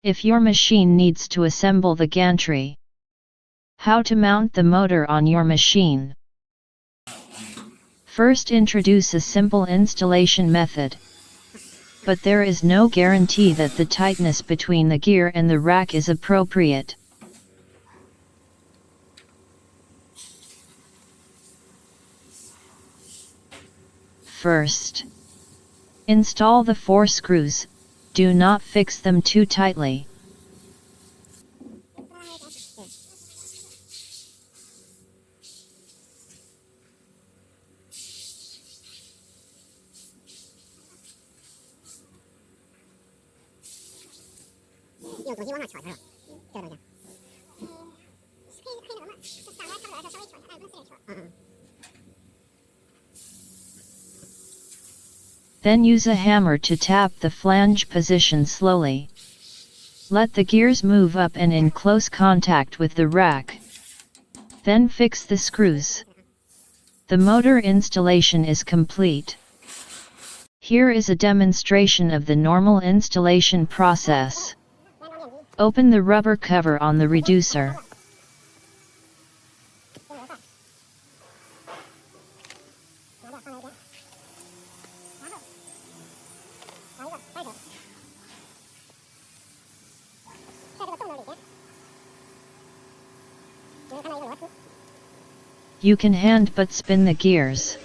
If your machine needs to assemble the gantry. How to mount the motor on your machine. First, introduce a simple installation method. But there is no guarantee that the tightness between the gear and the rack is appropriate. First, install the 4 screws, do not fix them too tightly. Then use a hammer to tap the flange position slowly. Let the gears move up and in close contact with the rack. Then fix the screws. The motor installation is complete. Here is a demonstration of the normal installation process. Open the rubber cover on the reducer. You can hand but spin the gears.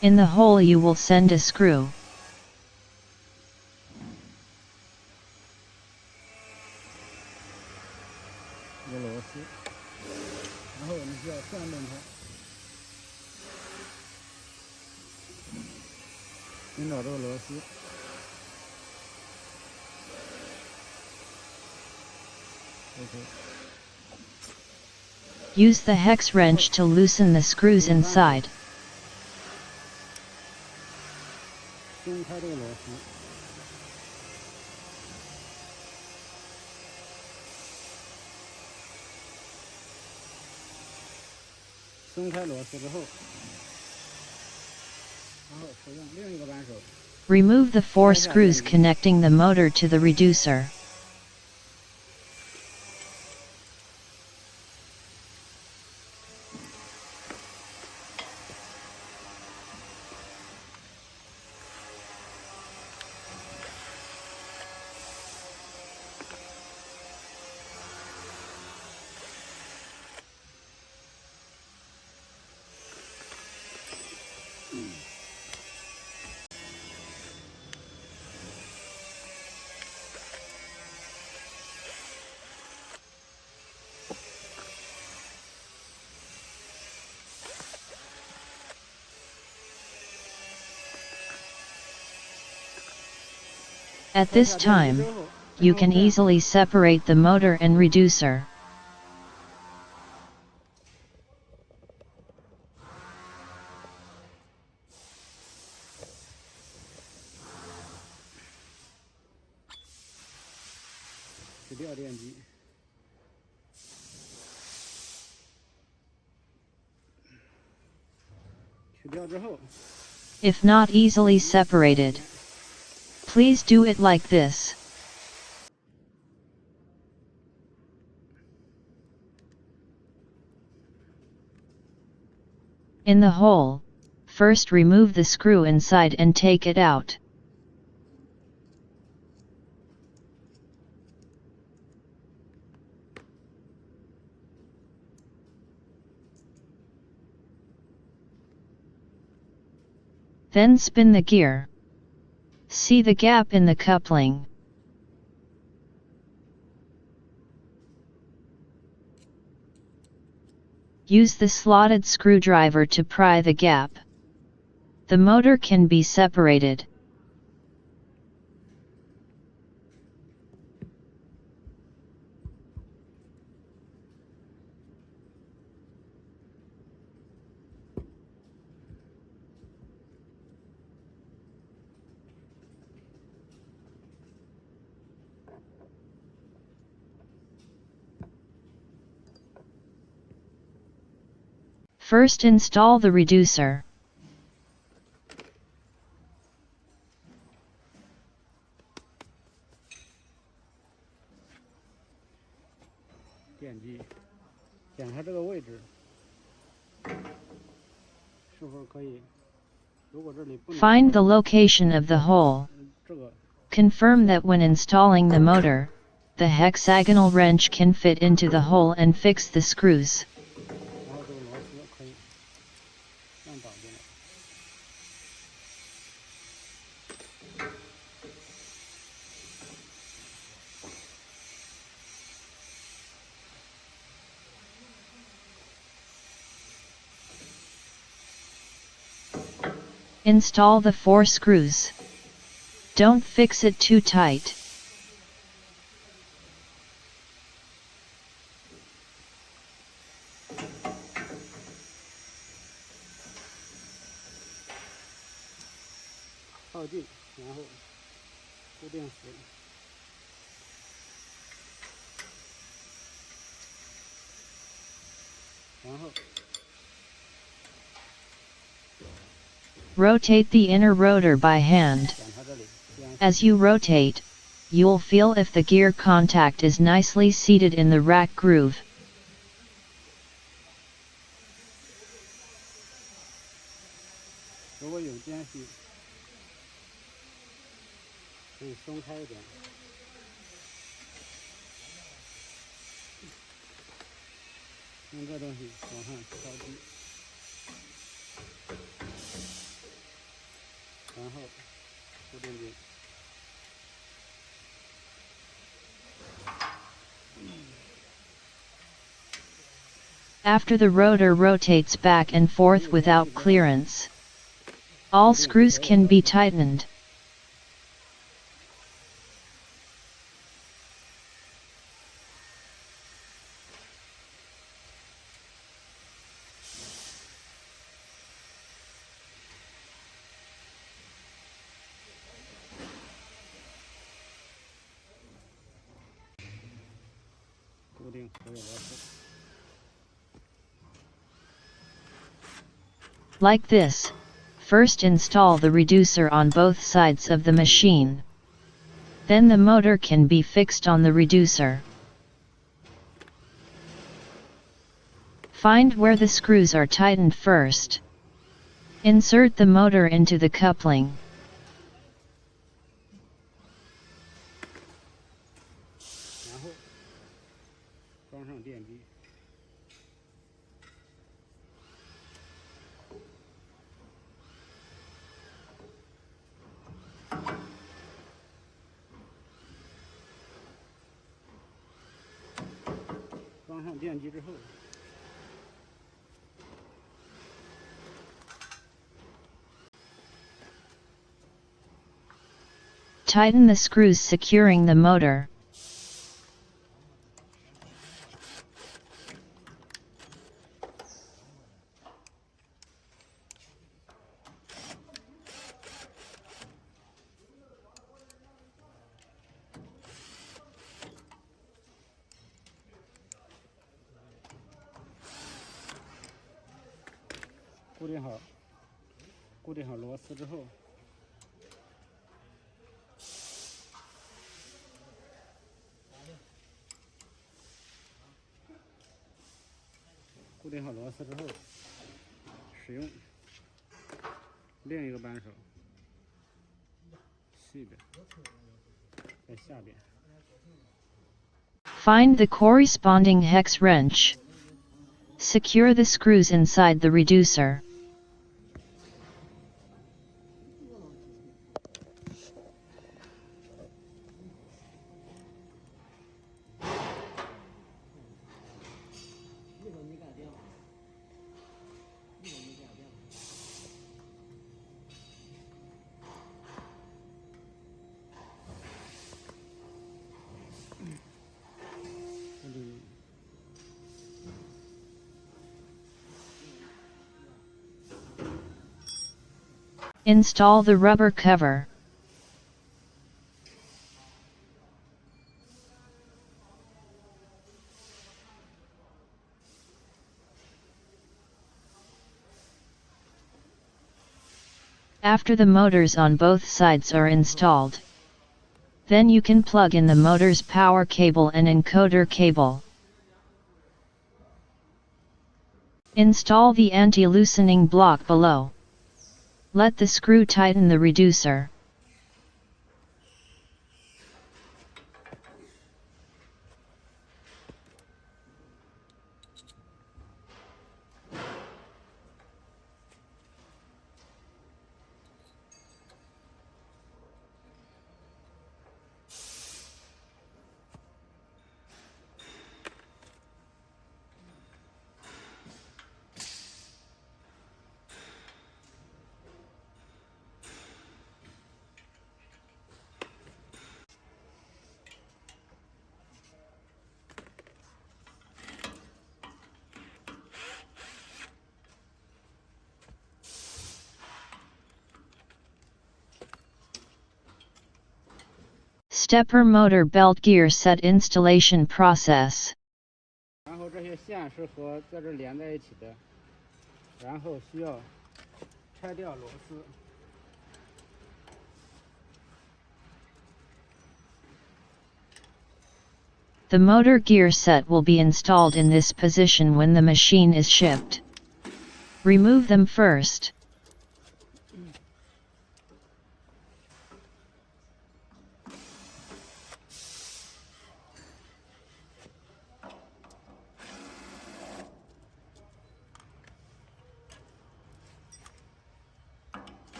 In the hole you will send a screw. Use the hex wrench to loosen the screws inside. Remove the 4 screws connecting the motor to the reducer. At this time, you can easily separate the motor and reducer. If not easily separated, please do it like this. In the hole, first remove the screw inside and take it out. Then spin the gear. See the gap in the coupling. Use the slotted screwdriver to pry the gap. The motor can be separated. First install the reducer. 电机，检查这个位置是否可以。如果这里不能 Find the location of the hole. 这个 Confirm that when installing the motor, the hexagonal wrench can fit into the hole and fix the screws. 然后这个螺丝可以按倒进来。Install the 4 screws. Don't fix it too tight. Put 靠近，然后固定死。然后 Rotate the inner rotor by hand. 检查这里，这样 As you rotate, you'll feel if the gear contact is nicely seated in the rack groove. 如果有间隙，可以松开一点。用这东西往上敲击，然后固定住。After the rotor rotates back and forth without clearance, all screws can be tightened. Like this, first install the reducer on both sides of the machine. Then the motor can be fixed on the reducer. Find where the screws are tightened first. Insert the motor into the coupling. 然后装上电机。装上电机之后， Tighten the screws securing the motor.固定好螺丝之后，使用另一个扳手，细的在下边。 Find the corresponding hex wrench. Secure the screws inside the reducer. Install the rubber cover. After the motors on both sides are installed, then you can plug in the motor's power cable and encoder cable. Install the anti-loosening block below. Let the screw tighten the reducer. Stepper motor belt gear set installation process. 然后这些线是和在这连在一起的，然后需要拆掉螺丝。 The motor gear set will be installed in this position when the machine is shipped. Remove them first.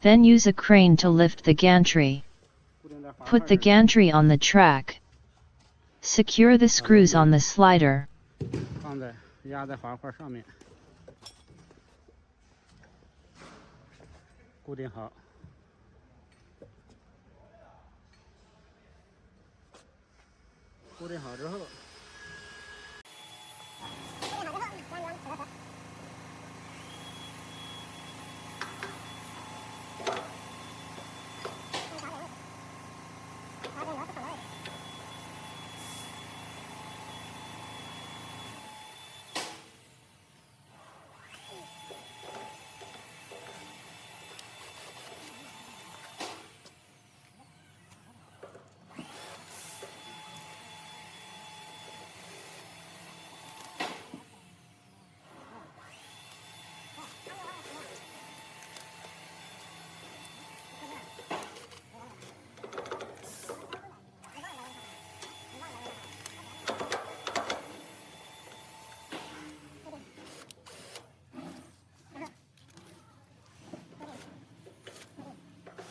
Then use a crane to lift the gantry. Put the gantry on the track. Secure the screws on the slider. 压在滑块上面，固定好。固定好之后。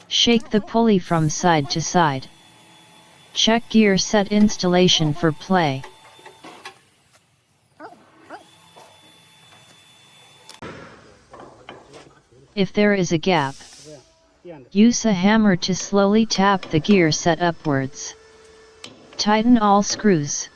Shake the pulley from side to side. Check gear set installation for play. If there is a gap, use a hammer to slowly tap the gear set upwards. Tighten all screws.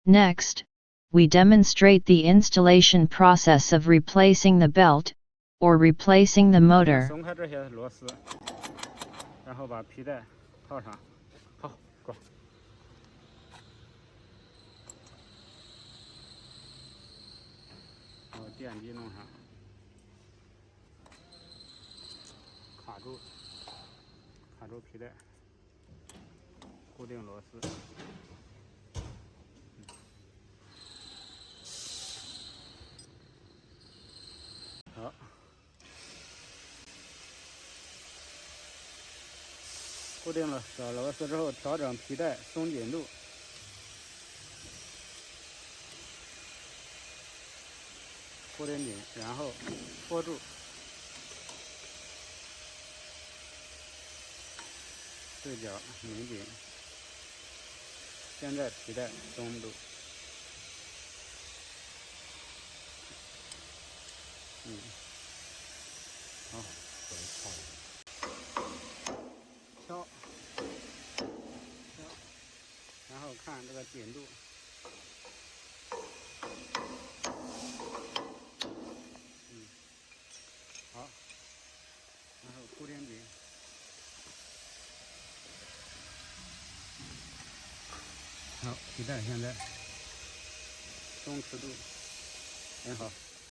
Next, we demonstrate the installation process of replacing the belt, or replacing the motor. 松开这些螺丝，然后把皮带套上。好，过。把电机弄上，卡住皮带，固定螺丝。 好，固定了小螺丝之后，调整皮带松紧度，固定紧，然后拖住，对角拧紧。现在皮带松度。 好，敲，后看这个紧度。好，然后固定紧。好，皮带现在松弛度很好。